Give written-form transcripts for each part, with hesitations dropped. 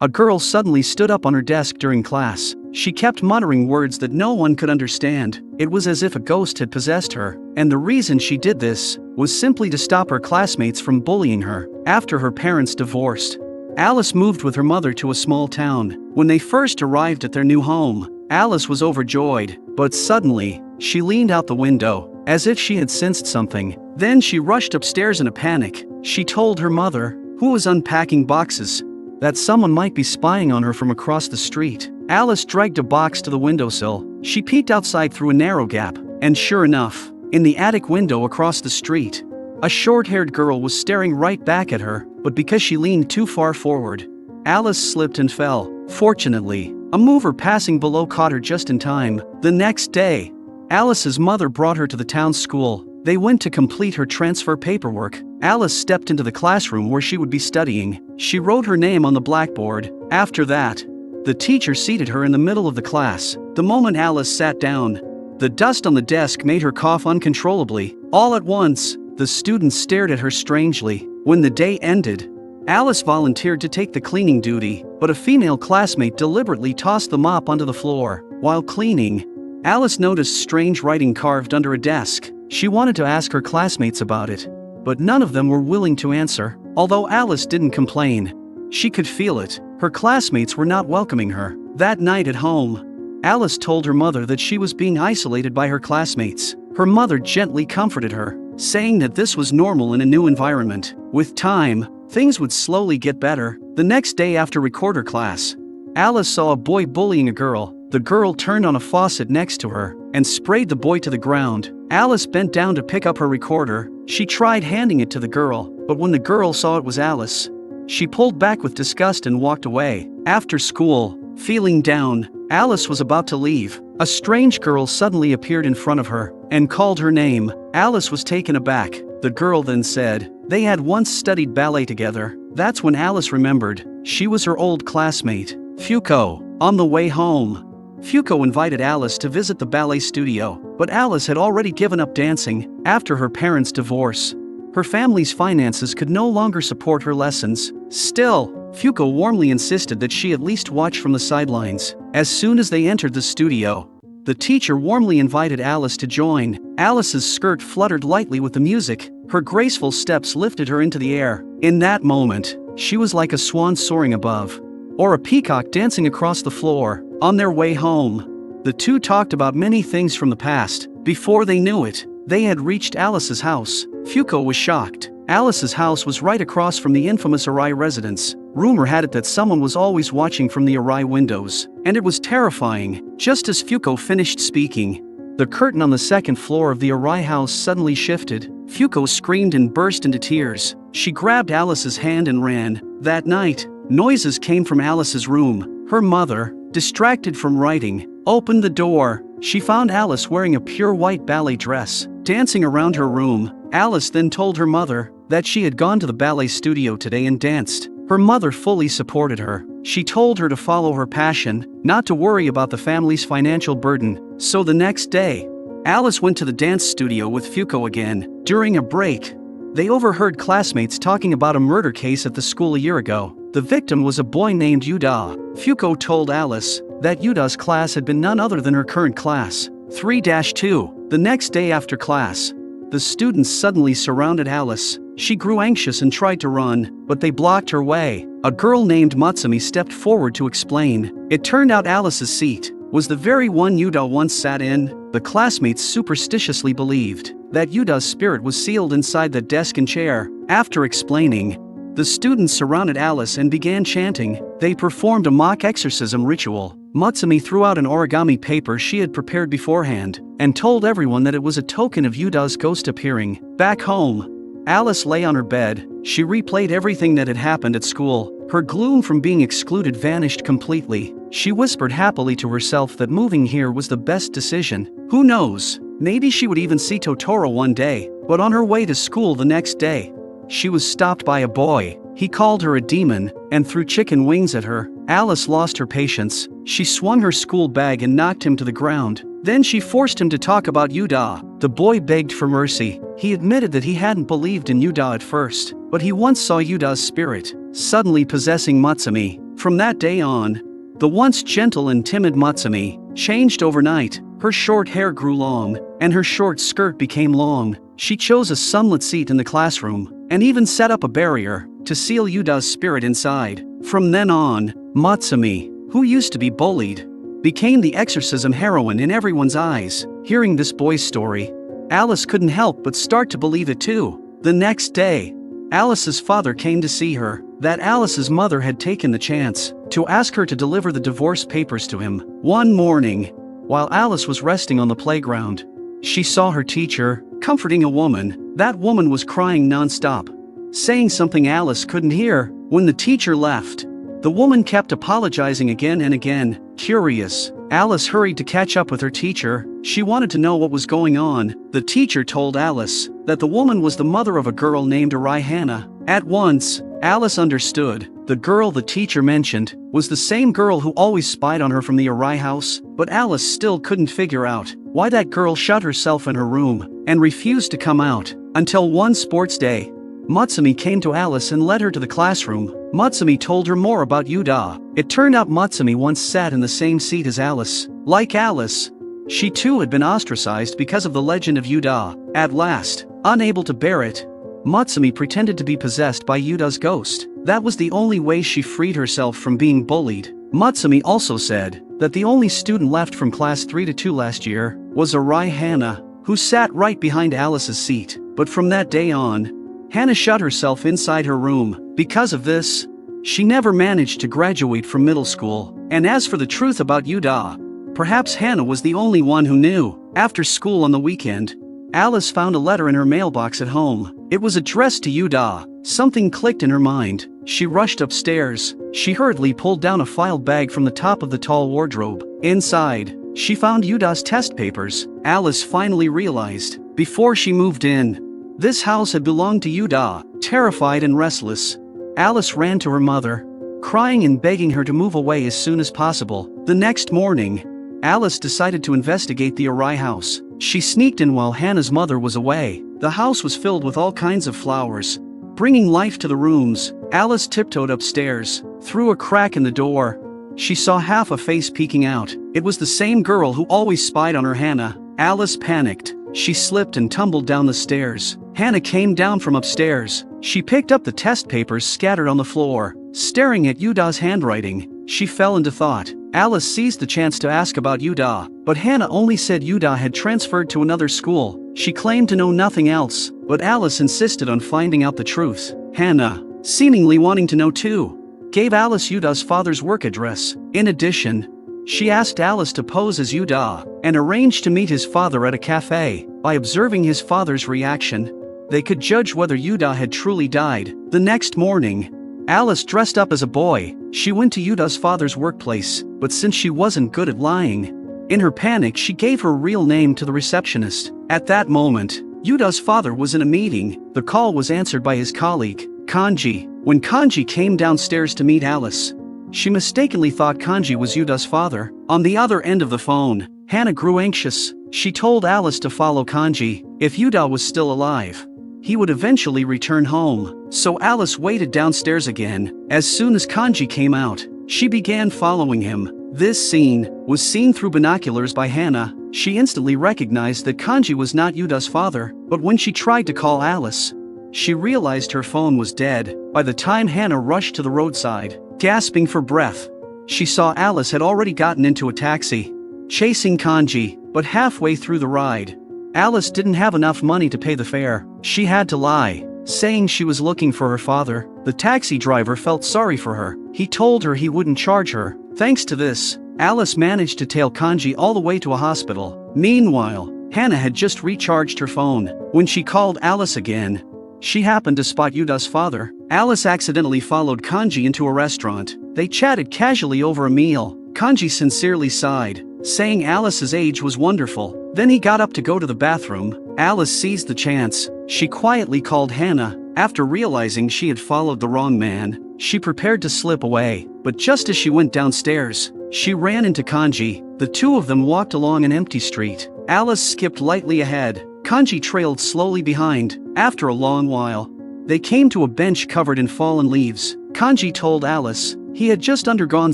A girl suddenly stood up on her desk during class. She kept muttering words that no one could understand. It was as if a ghost had possessed her, and the reason she did this was simply to stop her classmates from bullying her. After her parents divorced, Alice moved with her mother to a small town. When they first arrived at their new home, Alice was overjoyed, but suddenly, she leaned out the window, as if she had sensed something. Then she rushed upstairs in a panic. She told her mother, who was unpacking boxes, that someone might be spying on her from across the street. Alice dragged a box to the windowsill. She peeked outside through a narrow gap, and sure enough, in the attic window across the street, a short-haired girl was staring right back at her, but because she leaned too far forward, Alice slipped and fell. Fortunately, a mover passing below caught her just in time. The next day, Alice's mother brought her to the town school. They went to complete her transfer paperwork. Alice stepped into the classroom where she would be studying. She wrote her name on the blackboard. After that, the teacher seated her in the middle of the class. The moment Alice sat down, the dust on the desk made her cough uncontrollably. All at once, the students stared at her strangely. When the day ended, Alice volunteered to take the cleaning duty, but a female classmate deliberately tossed the mop onto the floor. While cleaning, Alice noticed strange writing carved under a desk. She wanted to ask her classmates about it, but none of them were willing to answer. Although Alice didn't complain, she could feel it. Her classmates were not welcoming her. That night at home, Alice told her mother that she was being isolated by her classmates. Her mother gently comforted her, saying that this was normal in a new environment. With time, things would slowly get better. The next day after recorder class, Alice saw a boy bullying a girl. The girl turned on a faucet next to her and sprayed the boy to the ground. Alice bent down to pick up her recorder. She tried handing it to the girl, but when the girl saw it was Alice, she pulled back with disgust and walked away. After school, feeling down, Alice was about to leave. A strange girl suddenly appeared in front of her and called her name. Alice was taken aback. The girl then said they had once studied ballet together. That's when Alice remembered she was her old classmate, Fuko. On the way home, Fuko invited Alice to visit the ballet studio, but Alice had already given up dancing after her parents' divorce. Her family's finances could no longer support her lessons. Still, Fuko warmly insisted that she at least watch from the sidelines. As soon as they entered the studio, the teacher warmly invited Alice to join. Alice's skirt fluttered lightly with the music. Her graceful steps lifted her into the air. In that moment, she was like a swan soaring above, or a peacock dancing across the floor. On their way home, the two talked about many things from the past. Before they knew it, they had reached Alice's house. Fuko was shocked. Alice's house was right across from the infamous Arai residence. Rumor had it that someone was always watching from the Arai windows, and it was terrifying. Just as Fuko finished speaking, the curtain on the second floor of the Arai house suddenly shifted. Fuko screamed and burst into tears. She grabbed Alice's hand and ran. That night, noises came from Alice's room. Her mother, distracted from writing, opened the door. She found Alice wearing a pure white ballet dress, dancing around her room. Alice then told her mother that she had gone to the ballet studio today and danced. Her mother fully supported her. She told her to follow her passion, not to worry about the family's financial burden. So the next day, Alice went to the dance studio with Fuko again. During a break, they overheard classmates talking about a murder case at the school a year ago. The victim was a boy named Yuda. Fuko told Alice that Yuda's class had been none other than her current class, 3-2. The next day after class, the students suddenly surrounded Alice. She grew anxious and tried to run, but they blocked her way. A girl named Matsumi stepped forward to explain. It turned out Alice's seat was the very one Yuda once sat in. The classmates superstitiously believed that Yuda's spirit was sealed inside the desk and chair. After explaining, the students surrounded Alice and began chanting. They performed a mock exorcism ritual. Matsumi threw out an origami paper she had prepared beforehand and told everyone that it was a token of Yuda's ghost appearing. Back home, Alice lay on her bed. She replayed everything that had happened at school. Her gloom from being excluded vanished completely. She whispered happily to herself that moving here was the best decision. Who knows, maybe she would even see Totoro one day. But on her way to school the next day, she was stopped by a boy. He called her a demon and threw chicken wings at her. Alice lost her patience. She swung her school bag and knocked him to the ground. Then she forced him to talk about Yuda. The boy begged for mercy. He admitted that he hadn't believed in Yuda at first, but he once saw Yuda's spirit suddenly possessing Matsumi. From that day on, the once gentle and timid Matsumi changed overnight. Her short hair grew long, and her short skirt became long. She chose a sunlit seat in the classroom, and even set up a barrier to seal Yuda's spirit inside. From then on, Matsumi, who used to be bullied, became the exorcism heroine in everyone's eyes. Hearing this boy's story, Alice couldn't help but start to believe it too. The next day, Alice's father came to see her. That Alice's mother had taken the chance to ask her to deliver the divorce papers to him. One morning, while Alice was resting on the playground, she saw her teacher comforting a woman. That woman was crying non-stop, saying something Alice couldn't hear. When the teacher left, the woman kept apologizing again and again. Curious, Alice hurried to catch up with her teacher. She wanted to know what was going on. The teacher told Alice that the woman was the mother of a girl named Hana. At once, Alice understood. The girl the teacher mentioned was the same girl who always spied on her from the Arai house, but Alice still couldn't figure out why that girl shut herself in her room and refused to come out. Until one sports day, Matsumi came to Alice and led her to the classroom. Matsumi told her more about Yuda. It turned out Matsumi once sat in the same seat as Alice. Like Alice, she too had been ostracized because of the legend of Yuda. At last, unable to bear it, Matsumi pretended to be possessed by Yuda's ghost. That was the only way she freed herself from being bullied. Matsumi also said that the only student left from class 3-2 last year was Hana, who sat right behind Alice's seat. But from that day on, Hana shut herself inside her room. Because of this, she never managed to graduate from middle school. And as for the truth about Yuda, perhaps Hana was the only one who knew. After school on the weekend, Alice found a letter in her mailbox at home. It was addressed to Yuda. Something clicked in her mind. She rushed upstairs. She hurriedly pulled down a file bag from the top of the tall wardrobe. Inside, she found Yuda's test papers. Alice finally realized, before she moved in, this house had belonged to Yuda. Terrified and restless, Alice ran to her mother, crying and begging her to move away as soon as possible. The next morning, Alice decided to investigate the Arai house. She sneaked in while Hana's mother was away. The house was filled with all kinds of flowers, bringing life to the rooms. Alice tiptoed upstairs. Through a crack in the door, she saw half a face peeking out. It was the same girl who always spied on her Hana. Alice panicked. She slipped and tumbled down the stairs. Hana came down from upstairs. She picked up the test papers scattered on the floor. Staring at Yuda's handwriting, she fell into thought. Alice seized the chance to ask about Yuda, but Hana only said Yuda had transferred to another school. She claimed to know nothing else, but Alice insisted on finding out the truth. Hana, seemingly wanting to know too, gave Alice Yuda's father's work address. In addition, she asked Alice to pose as Yuda and arranged to meet his father at a cafe. By observing his father's reaction, they could judge whether Yuda had truly died. The next morning, Alice dressed up as a boy. She went to Yuda's father's workplace, but since she wasn't good at lying, in her panic she gave her real name to the receptionist. At that moment, Yuda's father was in a meeting. The call was answered by his colleague, Kanji. When Kanji came downstairs to meet Alice, she mistakenly thought Kanji was Yuda's father. On the other end of the phone, Hana grew anxious. She told Alice to follow Kanji. If Yuda was still alive, he would eventually return home. So Alice waited downstairs again. As soon as Kanji came out, she began following him. This scene was seen through binoculars by Hana. She instantly recognized that Kanji was not Yuda's father, but when she tried to call Alice, she realized her phone was dead. By the time Hana rushed to the roadside, gasping for breath, she saw Alice had already gotten into a taxi, chasing Kanji. But halfway through the ride, Alice didn't have enough money to pay the fare. She had to lie, saying she was looking for her father. The taxi driver felt sorry for her. He told her he wouldn't charge her. Thanks to this, Alice managed to tail Kanji all the way to a hospital. Meanwhile, Hana had just recharged her phone. When she called Alice again, she happened to spot Yuda's father. Alice accidentally followed Kanji into a restaurant. They chatted casually over a meal. Kanji sincerely sighed, saying Alice's age was wonderful. Then he got up to go to the bathroom. Alice seized the chance. She quietly called Hana. After realizing she had followed the wrong man, she prepared to slip away. But just as she went downstairs, she ran into Kanji. The two of them walked along an empty street. Alice skipped lightly ahead. Kanji trailed slowly behind. After a long while, they came to a bench covered in fallen leaves. Kanji told Alice he had just undergone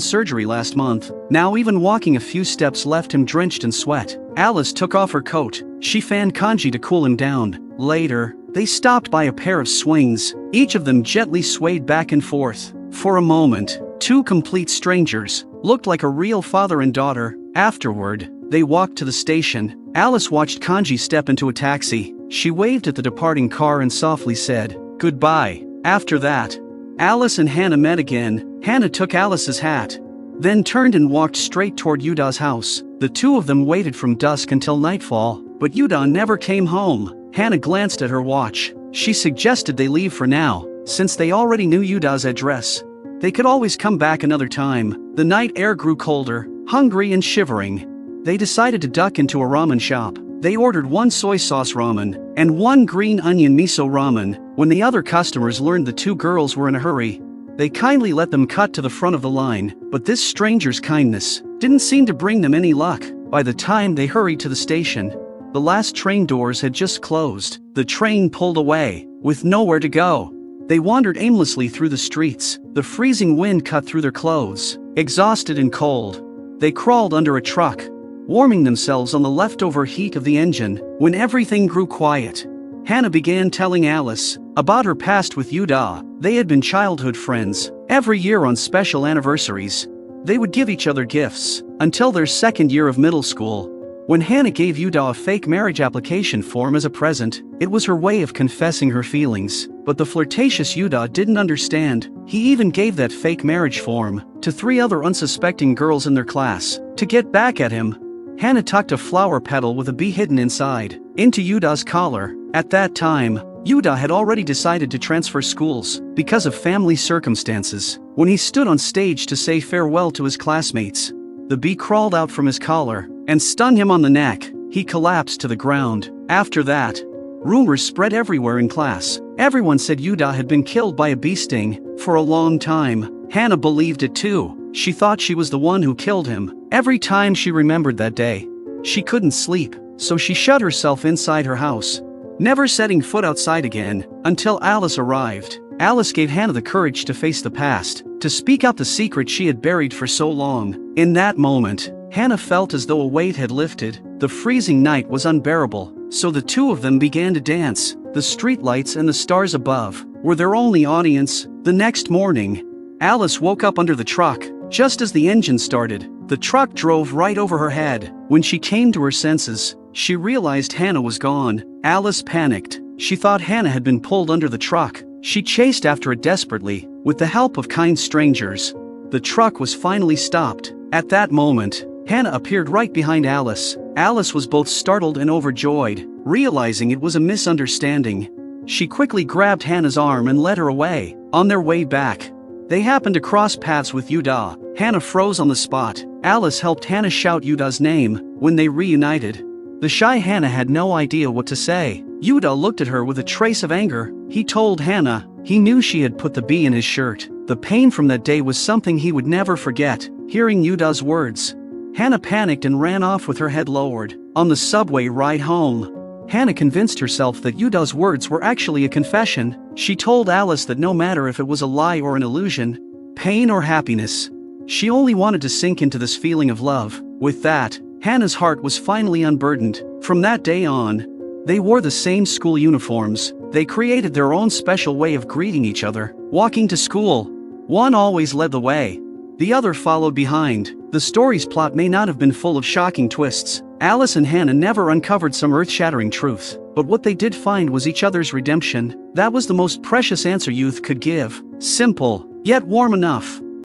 surgery last month. Now even walking a few steps left him drenched in sweat. Alice took off her coat. She fanned Kanji to cool him down. Later, they stopped by a pair of swings. Each of them gently swayed back and forth. For a moment, two complete strangers looked like a real father and daughter. Afterward, they walked to the station. Alice watched Kanji step into a taxi. She waved at the departing car and softly said, "Goodbye." After that, Alice and Hana met again. Hana took Alice's hat, then turned and walked straight toward Yuda's house. The two of them waited from dusk until nightfall, but Yuda never came home. Hana glanced at her watch. She suggested they leave for now, since they already knew Yuda's address. They could always come back another time. The night air grew colder, hungry and shivering. They decided to duck into a ramen shop. They ordered one soy sauce ramen and one green onion miso ramen. When the other customers learned the two girls were in a hurry, they kindly let them cut to the front of the line. But this stranger's kindness didn't seem to bring them any luck. By the time they hurried to the station, the last train doors had just closed. The train pulled away, with nowhere to go. They wandered aimlessly through the streets. The freezing wind cut through their clothes. Exhausted and cold, they crawled under a truck, warming themselves on the leftover heat of the engine. When everything grew quiet, Hana began telling Alice about her past with Yuda. They had been childhood friends. Every year on special anniversaries, they would give each other gifts, until their second year of middle school. When Hana gave Yuda a fake marriage application form as a present, it was her way of confessing her feelings. But the flirtatious Yuda didn't understand. He even gave that fake marriage form to 3 other unsuspecting girls in their class. To get back at him, Hana tucked a flower petal with a bee hidden inside into Yuda's collar. At that time, Yuda had already decided to transfer schools because of family circumstances. When he stood on stage to say farewell to his classmates, the bee crawled out from his collar and stung him on the neck. He collapsed to the ground. After that, rumors spread everywhere in class. Everyone said Yuda had been killed by a bee sting. For a long time, Hana believed it too. She thought she was the one who killed him. Every time she remembered that day, she couldn't sleep, so she shut herself inside her house, never setting foot outside again, until Alice arrived. Alice gave Hana the courage to face the past, to speak out the secret she had buried for so long. In that moment, Hana felt as though a weight had lifted. The freezing night was unbearable, so the two of them began to dance. The streetlights and the stars above were their only audience. The next morning, Alice woke up under the truck. Just as the engine started, the truck drove right over her head. When she came to her senses, she realized Hana was gone. Alice panicked. She thought Hana had been pulled under the truck. She chased after it desperately, with the help of kind strangers. The truck was finally stopped. At that moment, Hana appeared right behind Alice. Alice was both startled and overjoyed, realizing it was a misunderstanding. She quickly grabbed Hana's arm and led her away. On their way back, they happened to cross paths with Yuda. Hana froze on the spot. Alice helped Hana shout Yuda's name. When they reunited, the shy Hana had no idea what to say. Yuda looked at her with a trace of anger. He told Hana he knew she had put the bee in his shirt. The pain from that day was something he would never forget. Hearing Yuda's words, Hana panicked and ran off with her head lowered. On the subway ride home, Hana convinced herself that Yuda's words were actually a confession. She told Alice that no matter if it was a lie or an illusion, pain or happiness, she only wanted to sink into this feeling of love. With that, Hana's heart was finally unburdened. From that day on, they wore the same school uniforms. They created their own special way of greeting each other. Walking to school, one always led the way, the other followed behind. The story's plot may not have been full of shocking twists. Alice and Hana never uncovered some earth-shattering truth, but what they did find was each other's redemption. That was the most precious answer youth could give. Simple, yet warm enough.